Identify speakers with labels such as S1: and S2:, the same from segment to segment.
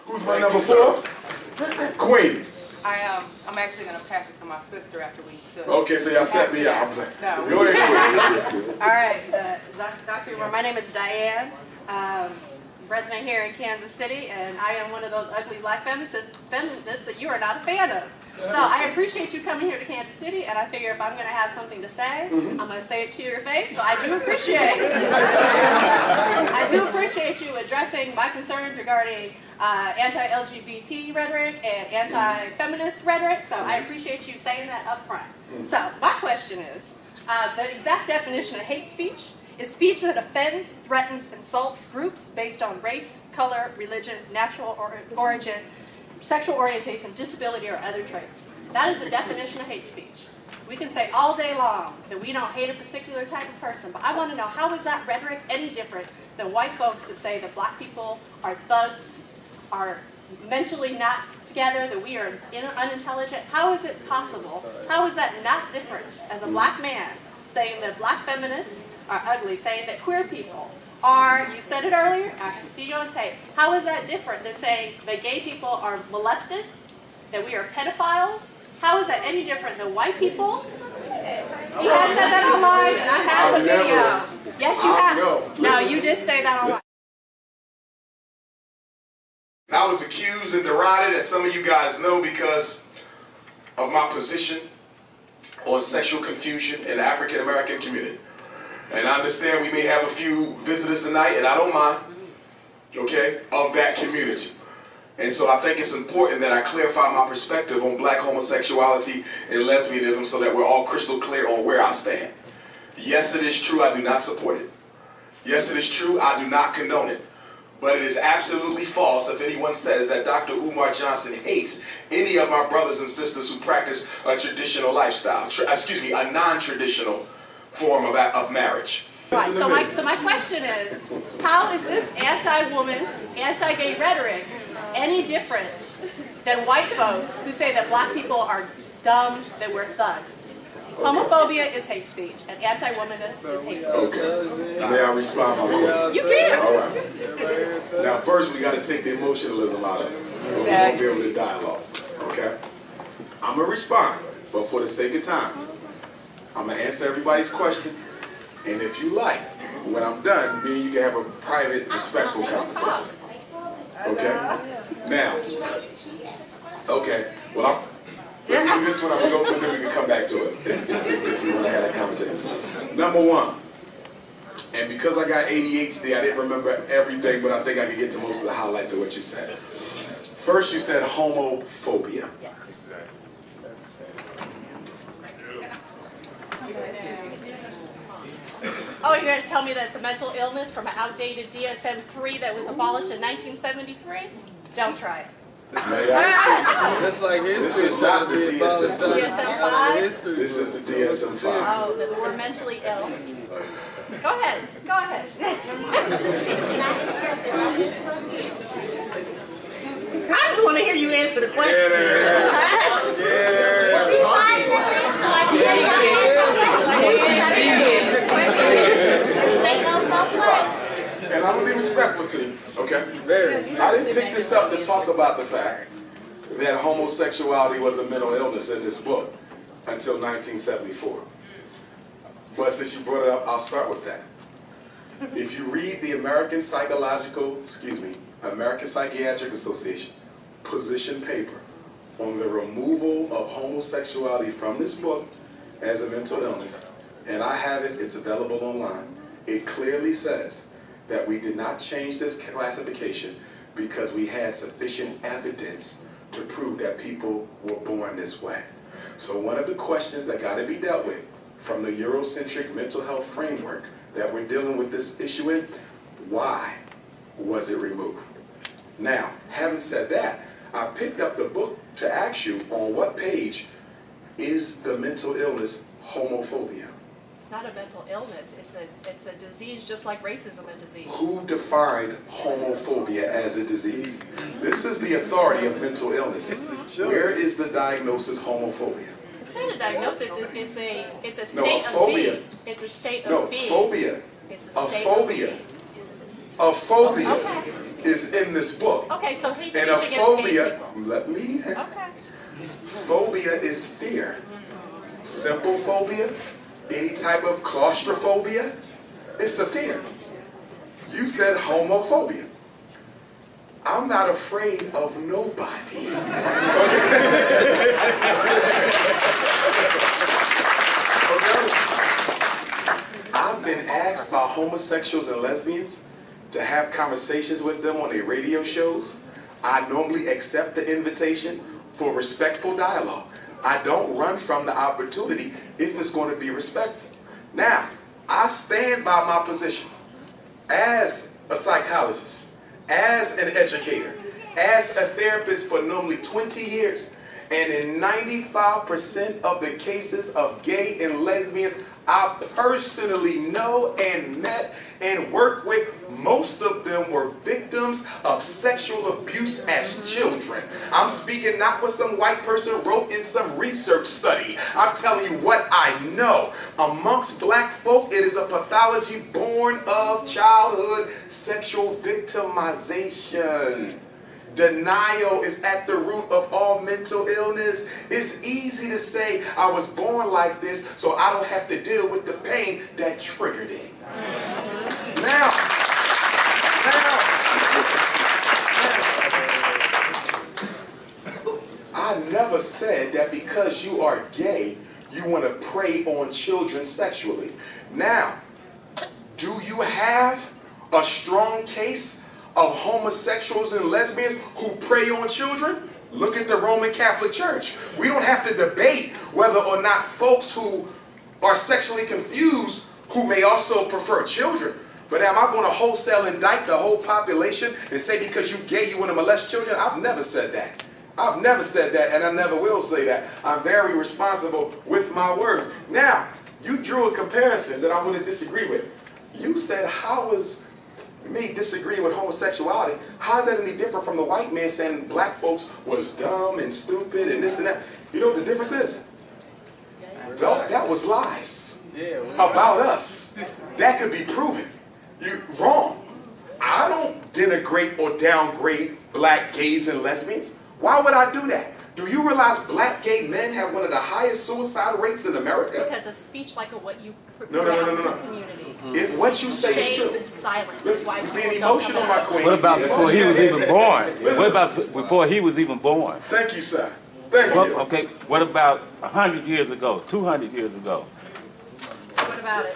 S1: Who's my number 4? Queen.
S2: I'm actually going to pass it to my sister after we do.
S1: Okay, so y'all set me up.
S2: No.
S1: Go ahead, Queen.
S3: All right, Dr. Umar, my name is Diane. Resident here in Kansas City, and I am one of those ugly black feminists that you are not a fan of. So I appreciate you coming here to Kansas City, and I figure if I'm going to have something to say, I'm going to say it to your face. So I do appreciate you addressing my concerns regarding anti-LGBT rhetoric and anti-feminist rhetoric. So I appreciate you saying that up front. So my question is, the exact definition of hate speech is speech that offends, threatens, insults groups based on race, color, religion, natural origin, sexual orientation, disability, or other traits. That is the definition of hate speech. We can say all day long that we don't hate a particular type of person, but I want to know, how is that rhetoric any different than white folks that say that black people are thugs, are mentally not together, that we are unintelligent? How is it possible? How is that not different as a black man saying that black feminists are ugly, saying that queer people are, you said it earlier, I can see you on tape. How is that different than saying that gay people are molested, that we are pedophiles? How is that any different than white people? He has said that online, and I have the video. Yes, you have. No, you did say that online.
S1: I was accused and derided, as some of you guys know, because of my position on sexual confusion in the African American community. And I understand we may have a few visitors tonight, and I don't mind, okay, of that community. And so I think it's important that I clarify my perspective on black homosexuality and lesbianism so that we're all crystal clear on where I stand. Yes, it is true, I do not support it. Yes, it is true, I do not condone it. But it is absolutely false if anyone says that Dr. Umar Johnson hates any of my brothers and sisters who practice a traditional lifestyle, a non-traditional form of marriage.
S3: Right, so my question is, how is this anti-woman, anti-gay rhetoric any different than white folks who say that black people are dumb, that we're thugs? Homophobia is hate speech, and anti-womanness is hate speech.
S1: Okay. May I respond, my lord?
S3: You can.
S1: All right. Now, first we got to take the emotionalism out of it. We won't be able to dialogue. Okay? I'm going to respond, but for the sake of time, I'm going to answer everybody's question. And if you like, when I'm done, me and you can have a private, respectful conversation. Okay? Now, okay, well, let me do this one, I'm going to go through, then we can come back to it, if you want to have that conversation. Number 1, and because I got ADHD, I didn't remember everything, but I think I can get to most of the highlights of what you said. First, you said homophobia.
S3: Yes. Oh, you're going to tell me that it's a mental illness from an outdated DSM-3 that was abolished in 1973? Don't try it.
S4: That's like history.
S1: This is not the
S3: DSM-5?
S1: This is the DSM-5.
S3: Oh, that we're mentally ill. Go ahead. Go ahead. I just want to hear you answer the question.
S1: And I'm going to be respectful to you, okay? I didn't pick this up to talk about the fact that homosexuality was a mental illness in this book until 1974. But since you brought it up, I'll start with that. If you read the American Psychiatric Association position paper on the removal of homosexuality from this book as a mental illness, and I have it, it's available online, it clearly says that we did not change this classification because we had sufficient evidence to prove that people were born this way. So one of the questions that got to be dealt with from the Eurocentric mental health framework that we're dealing with this issue in, why was it removed? Now, having said that, I picked up the book to ask you on what page is the mental illness homophobia.
S3: It's not a mental illness. It's a disease, just like racism is a disease.
S1: Who defined homophobia as a disease? This is the authority of mental illness. Where is the diagnosis homophobia?
S3: It's not a diagnosis. It's a state of being. It's a state of being.
S1: No, phobia.
S3: It's a state
S1: phobia.
S3: of being.
S1: A phobia
S3: Okay.
S1: is in this book.
S3: Okay, so hate
S1: And
S3: speech
S1: a
S3: against gay
S1: phobia,
S3: people.
S1: let me,
S3: Okay.
S1: phobia is fear. Simple phobia, any type of claustrophobia, it's a fear. You said homophobia. I'm not afraid of nobody. Okay? I've been asked by homosexuals and lesbians to have conversations with them on their radio shows. I normally accept the invitation for respectful dialogue. I don't run from the opportunity if it's going to be respectful. Now, I stand by my position as a psychologist, as an educator, as a therapist for normally 20 years. And in 95% of the cases of gay and lesbians I personally know and met and worked with, most of them were victims of sexual abuse as children. I'm speaking not what some white person wrote in some research study. I'm telling you what I know. Amongst black folk, it is a pathology born of childhood sexual victimization. Denial is at the root of all mental illness. It's easy to say, I was born like this, so I don't have to deal with the pain that triggered it. Now, I never said that because you are gay, you want to prey on children sexually. Now, do you have a strong case of homosexuals and lesbians who prey on children? Look at the Roman Catholic Church. We don't have to debate whether or not folks who are sexually confused who may also prefer children. But am I going to wholesale indict the whole population and say because you're gay you want to molest children? I've never said that. I've never said that, and I never will say that. I'm very responsible with my words. Now, you drew a comparison that I wouldn't disagree with. You said, how is me disagreeing with homosexuality, how is that any different from the white man saying black folks was dumb and stupid and this and that? You know what the difference is? That was lies about us. That could be proven. You're wrong. I don't denigrate or downgrade black gays and lesbians. Why would I do that? Do you realize black gay men have one of the highest suicide rates in America?
S3: Because of speech like what you
S1: No.
S3: community.
S1: If what you say is
S3: Shame
S1: true.
S3: and silence is
S1: Listen,
S3: why
S1: you're
S3: people
S1: being
S3: don't
S1: emotional,
S3: come
S1: my
S3: out.
S1: queen.
S4: What about before he was even born? What about before he was even born?
S1: Thank you, sir. Thank you.
S4: Okay, what about 100 years ago, 200 years ago?
S3: What about it?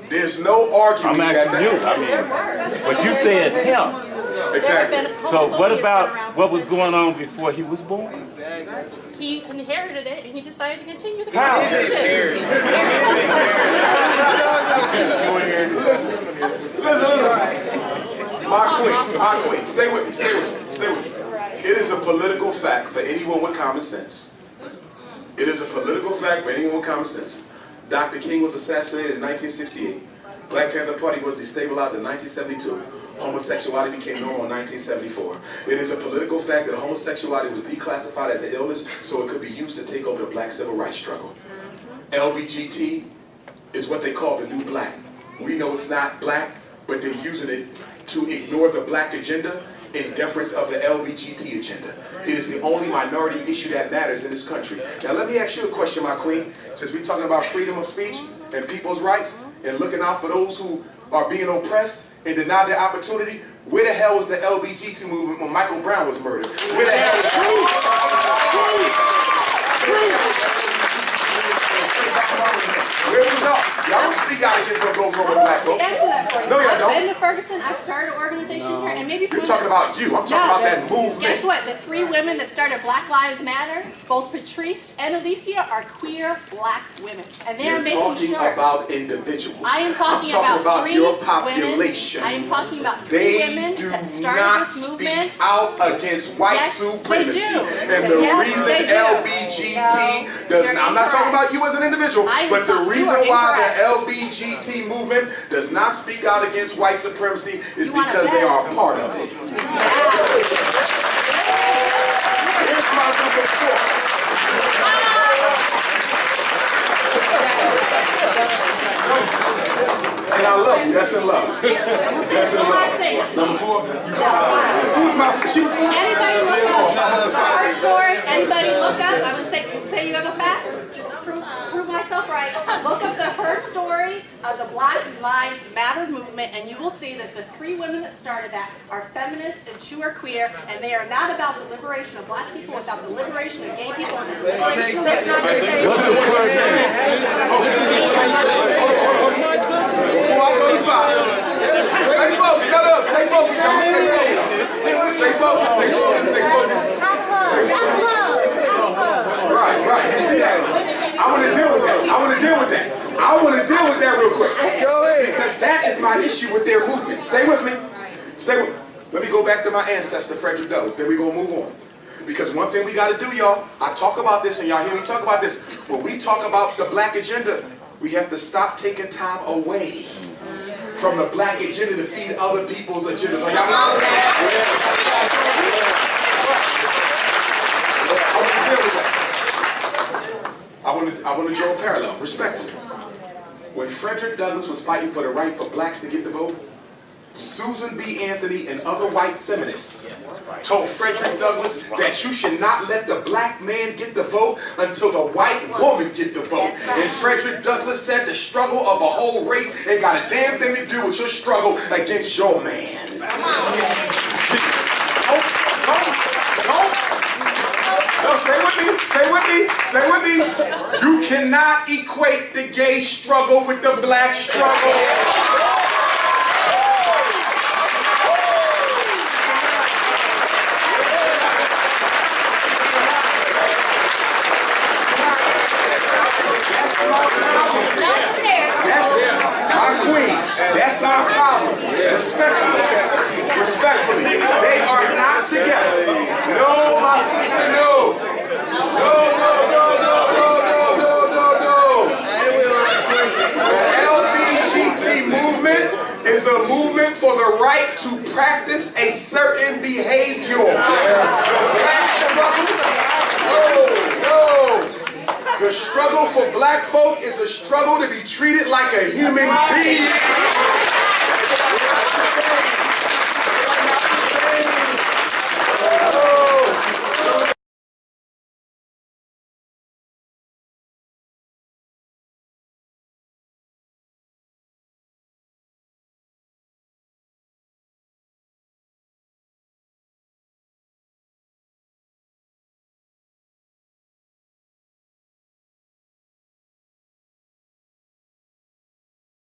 S1: There's no argument.
S4: I'm asking you, but you said him.
S1: Exactly.
S4: So what about what was going on before he was born?
S3: He inherited it and he decided to continue the
S4: How?
S3: conversation.
S1: Listen. My queen, stay with me. It is a political fact for anyone with common sense. It is a political fact for anyone with common sense. Dr. King was assassinated in 1968. Black Panther Party was destabilized in 1972. Homosexuality became normal in 1974. It is a political fact that homosexuality was declassified as an illness so it could be used to take over the black civil rights struggle. LGBT is what they call the new black. We know it's not black, but they're using it to ignore the black agenda in deference of the LGBT agenda. It is the only minority issue that matters in this country. Now let me ask you a question, my queen. Since we're talking about freedom of speech and people's rights and looking out for those who are being oppressed and denied their opportunity, where the hell was the LGBT movement when Michael Brown was murdered? Where the hell Where was y'all? Y'all don't speak out against what goes on with black folks.
S3: Answer that for you.
S1: No, y'all
S3: I've been
S1: don't.
S3: to Ferguson. I started organizations here, and maybe
S1: You're talking about you. I'm talking about that movement.
S3: Guess what? The 3 women that started Black Lives Matter, both Patrice and Alicia, are queer black women, and they are
S1: You're
S3: making
S1: talking
S3: sure.
S1: about individuals.
S3: I am talking
S1: I'm
S3: about 3
S1: your
S3: women.
S1: population.
S3: I am talking about 3
S1: They
S3: women
S1: do
S3: that started
S1: not
S3: this movement.
S1: speak out against white
S3: Yes,
S1: supremacy.
S3: they do.
S1: And the
S3: Yes,
S1: reason
S3: they do.
S1: LGBT does
S3: You're
S1: not, I'm not talking about
S3: incorrect.
S1: you as an individual,
S3: I
S1: but the
S3: you
S1: reason
S3: are
S1: why
S3: incorrect.
S1: the LGBT movement does not speak out against white supremacy is
S3: You wanna
S1: because they
S3: bet?
S1: are a part of it. Here's my number 4. And I love you. That's in love. That's in love. Number 4. Who's my? She was.
S3: Anybody look up her story? Anybody look up? I would say you have a fact. Just prove myself right. Look up the her story of the Black Lives Matter movement, and you will see that the 3 women that started that are feminists and 2 are queer, and they are not about the liberation of black people. It's about the liberation of gay people and the liberation of
S4: What's the word saying?
S1: Before I go to 5. Stay focused. No, stay focused. Stay focused. Stay focused. Stay focused. Right. You see that? I want to deal with that. I want to deal with that real quick. Because that is my issue with their movement. Stay with me. Let me go back to my ancestor, Frederick Douglass. Then we're going to move on. Because one thing we got to do, y'all, I talk about this and y'all hear me talk about this. When we talk about the black agenda, we have to stop taking time away from the black agenda to feed other people's agendas. Are y'all know? I want to draw a parallel, respectfully. When Frederick Douglass was fighting for the right for blacks to get the vote, Susan B. Anthony and other white feminists told Frederick Douglass that you should not let the black man get the vote until the white woman get the vote. And Frederick Douglass said the struggle of a whole race ain't got a damn thing to do with your struggle against your man. No, stay with me. You cannot equate the gay struggle with the black struggle. That's our problem. Respectfully. They are not together. No, my sister, no. The LGBT movement is a movement for the right to practice a certain behavior. The black struggle, no. The struggle for black folk is a struggle to be treated like a human being.